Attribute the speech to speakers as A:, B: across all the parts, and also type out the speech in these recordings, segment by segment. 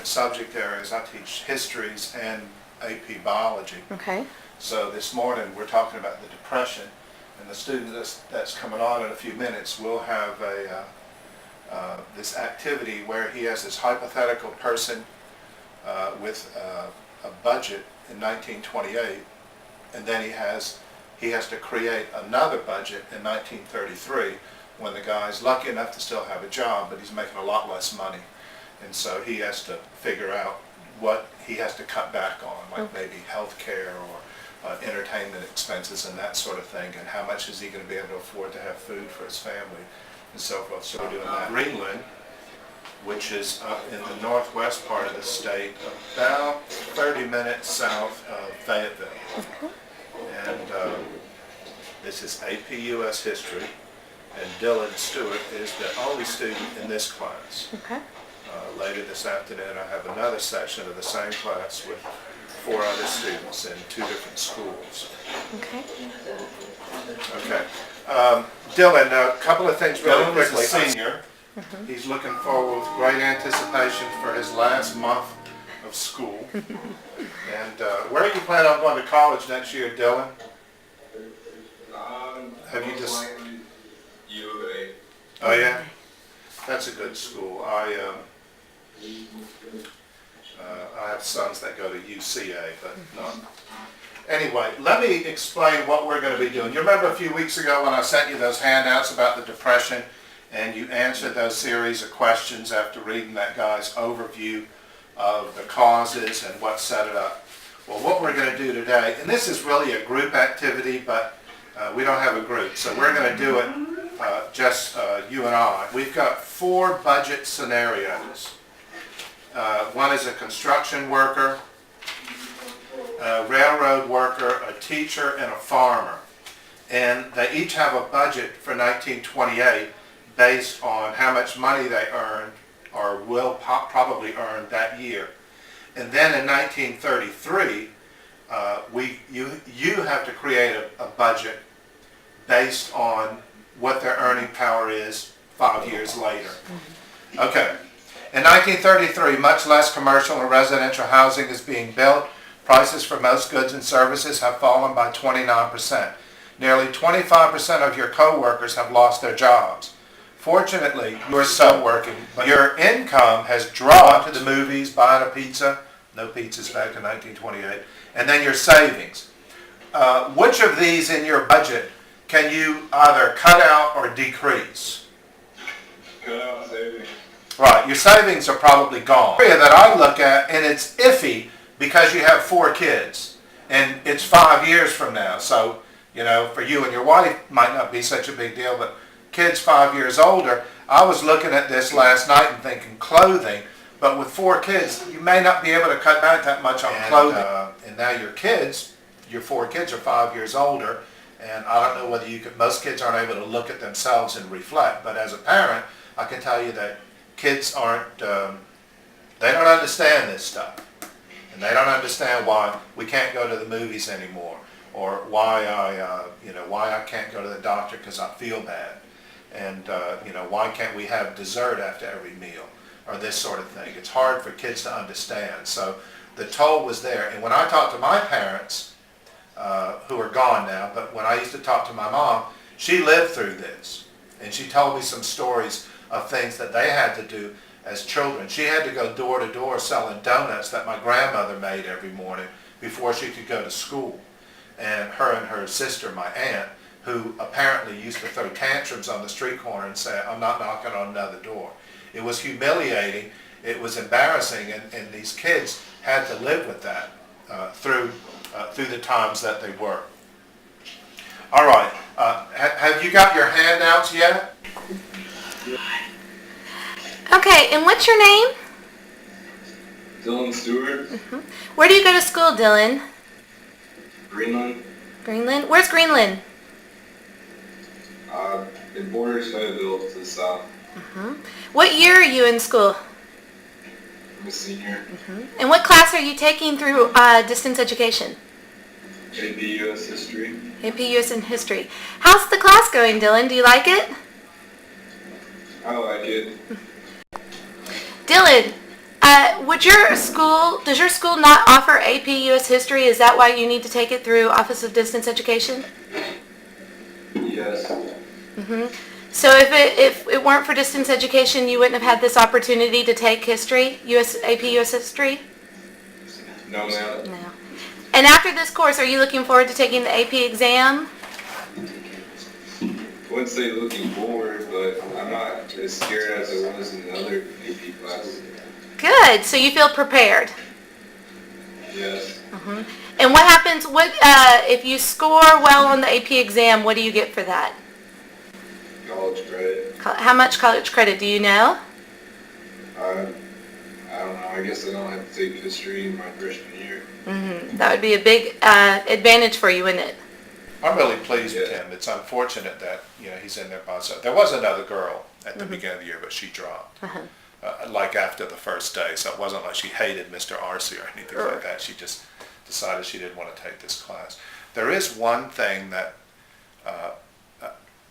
A: different subject areas. I teach histories and AP biology.
B: Okay.
A: So this morning we're talking about the Depression, and the student that's coming on in a few minutes will have this activity where he has this hypothetical person with a budget in 1928, and then he has to create another budget in 1933 when the guy's lucky enough to still have a job, but he's making a lot less money. And so he has to figure out what he has to cut back on, like maybe health care or entertainment expenses and that sort of thing, and how much is he going to be able to afford to have food for his family and so forth. So we're doing that. Greenland, which is up in the northwest part of the state, about 30 minutes south of Fayetteville. And this is AP US History, and Dylan Stewart is the only student in this class.
B: Okay.
A: Later this afternoon I have another section of the same class with 4 other students in 2 different schools.
B: Okay.
A: Okay. Dylan, a couple of things really quickly.
C: Is a senior.
A: He's looking forward with great anticipation for his last month of school. And where are you planning on going to college next year, Dylan? Have you just...
C: U of A.
A: Oh yeah? That's a good school. I have sons that go to UCA, but not. Anyway, let me explain what we're going to be doing. You remember a few weeks ago when I sent you those handouts about the Depression, and you answered those series of questions after reading that guy's overview of the causes and what set it up. Well, what we're going to do today, and this is really a group activity, but we don't have a group, so we're going to do it just you and I. We've got 4 budget scenarios. One is a construction worker, a railroad worker, a teacher, and a farmer. And they each have a budget for 1928 based on how much money they earned or will probably earn that year. And then in 1933, you have to create a budget based on what their earning power is 5 years later. Okay. In 1933, much less commercial and residential housing is being built. Prices for most goods and services have fallen by 29%. Nearly 25% of your co-workers have lost their jobs. Fortunately, you are still working, but your income has dropped to the movies, buying a pizza, no pizzas back in 1928, and then your savings. Which of these in your budget can you either cut out or decrease?
C: Cut out savings.
A: Right, your savings are probably gone. The area that I look at, and it's iffy because you have 4 kids, and it's 5 years from now. So, you know, for you and your wife, might not be such a big deal, but kids 5 years older, I was looking at this last night and thinking clothing, but with 4 kids, you may not be able to cut back that much on clothing. And now your 4 kids are 5 years older, and I don't know whether most kids aren't able to look at themselves and reflect, but as a parent, I can tell you that kids aren't, they don't understand this stuff. And they don't understand why we can't go to the movies anymore, or why I can't go to the doctor because I feel bad. And, why can't we have dessert after every meal, or this sort of thing. It's hard for kids to understand. So the toll was there. And when I talked to my parents, who are gone now, but when I used to talk to my mom, she lived through this. And she told me some stories of things that they had to do as children. She had to go door to door selling donuts that my grandmother made every morning before she could go to school. And her sister, my aunt, who apparently used to throw tantrums on the street corner and say, "I'm not knocking on another door." It was humiliating, it was embarrassing, and these kids had to live with that through the times that they were. All right, have you got your handouts yet?
B: Okay, and what's your name?
C: Dylan Stewart.
B: Where do you go to school, Dylan?
C: Greenland.
B: Greenland? Where's Greenland?
C: It borders Fayetteville to the south.
B: What year are you in school?
C: I'm a senior.
B: And what class are you taking through distance education?
C: AP US History.
B: AP US and History. How's the class going, Dylan? Do you like it?
C: I like it.
B: Dylan, Does your school not offer AP U.S. History? Is that why you need to take it through Office of Distance Education?
C: Yes.
B: So if it weren't for distance education, you wouldn't have had this opportunity to take history, AP U.S. History?
C: No, ma'am.
B: No. And after this course, are you looking forward to taking the AP exam?
C: I wouldn't say looking forward, but I'm not as scared as I was in the other AP classes.
B: Good. So you feel prepared.
C: Yes.
B: And what happens, if you score well on the AP exam, what do you get for that?
C: College credit.
B: How much college credit do you know?
C: I don't know. I guess I don't have to take history in my freshman year.
B: That would be a big advantage for you, wouldn't it?
A: I'm really pleased with him. It's unfortunate that he's in there by himself. There was another girl at the beginning of the year, but she dropped. Like after the first day, so it wasn't like she hated Mr. Arce or anything like that. She just decided she didn't want to take this class. There is one thing that,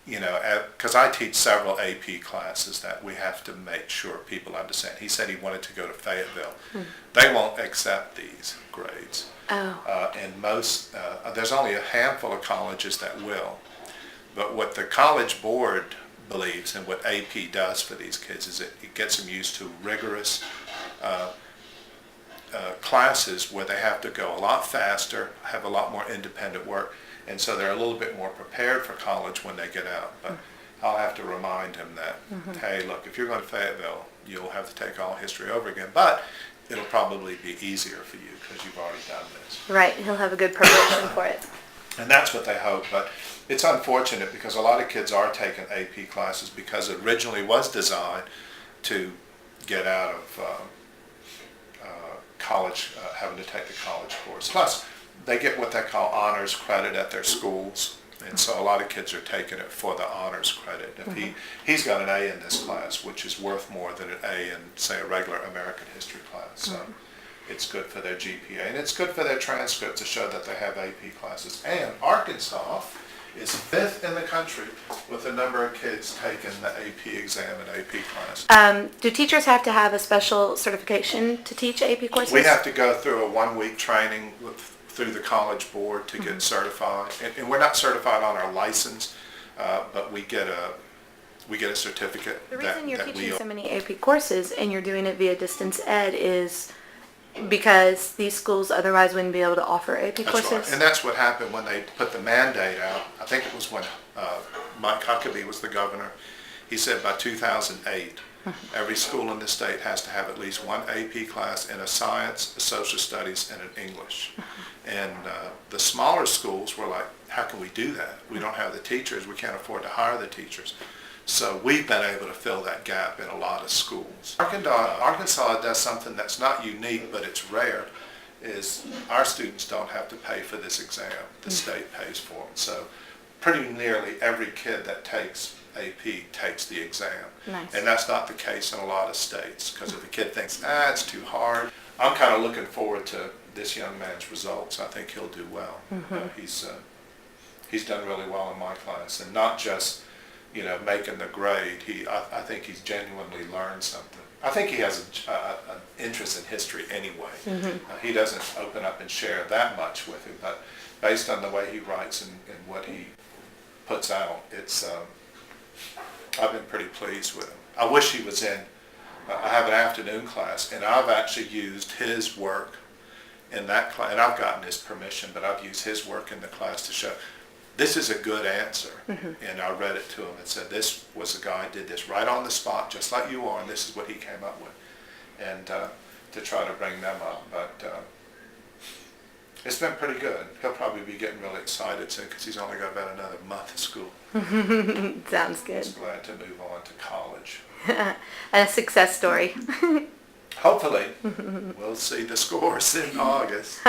A: because I teach several AP classes that we have to make sure people understand. He said he wanted to go to Fayetteville. They won't accept these grades. And there's only a handful of colleges that will. But what the college board believes and what AP does for these kids is it gets them used to rigorous classes where they have to go a lot faster, have a lot more independent work, and so they're a little bit more prepared for college when they get out. But I'll have to remind him that, hey, look, if you're going to Fayetteville, you'll have to take all history over again, but it'll probably be easier for you because you've already done this.
B: Right, he'll have a good preparation for it.
A: And that's what they hope, but it's unfortunate because a lot of kids are taking AP classes because it originally was designed to get out of college, having to take the college course. Plus, they get what they call honors credit at their schools, and so a lot of kids are taking it for the honors credit. If he's got an A in this class, which is worth more than an A in, say, a regular American history class. So it's good for their GPA, and it's good for their transcript to show that they have AP classes. And Arkansas is 5th in the country with the number of kids taking the AP exam and AP classes.
B: Do teachers have to have a special certification to teach AP courses?
A: We have to go through a 1-week training through the college board to get certified. And we're not certified on our license, but we get a certificate.
B: The reason you're teaching so many AP courses and you're doing it via distance ed is because these schools otherwise wouldn't be able to offer AP courses?
A: That's right. And that's what happened when they put the mandate out. I think it was when Mike Huckabee was the governor. He said by 2008, every school in the state has to have at least one AP class in a science, a social studies, and an English. And the smaller schools were like, how can we do that? We don't have the teachers. We can't afford to hire the teachers. So we've been able to fill that gap in a lot of schools. Arkansas does something that's not unique, but it's rare, is our students don't have to pay for this exam. The state pays for it. So pretty nearly every kid that takes AP takes the exam.
B: Nice. And
A: that's not the case in a lot of states, because if the kid thinks, it's too hard, I'm kind of looking forward to this young man's results. I think he'll do well. He's done really well in my class, and not just making the grade. I think he's genuinely learned something. I think he has an interest in history anyway. He doesn't open up and share that much with him, but based on the way he writes and what he puts out, I've been pretty pleased with him. I wish he was in. I have an afternoon class, and I've actually used his work in that class, and I've gotten his permission, but I've used his work in the class to show this is a good answer. And I read it to him and said, this was the guy who did this right on the spot, just like you are, and this is what he came up with. And to try to bring them up. But it's been pretty good. He'll probably be getting really excited soon because he's only got about another month of school.
B: Sounds good.
A: He's glad to move on to college.
B: A success story.
A: Hopefully. We'll see the scores in August.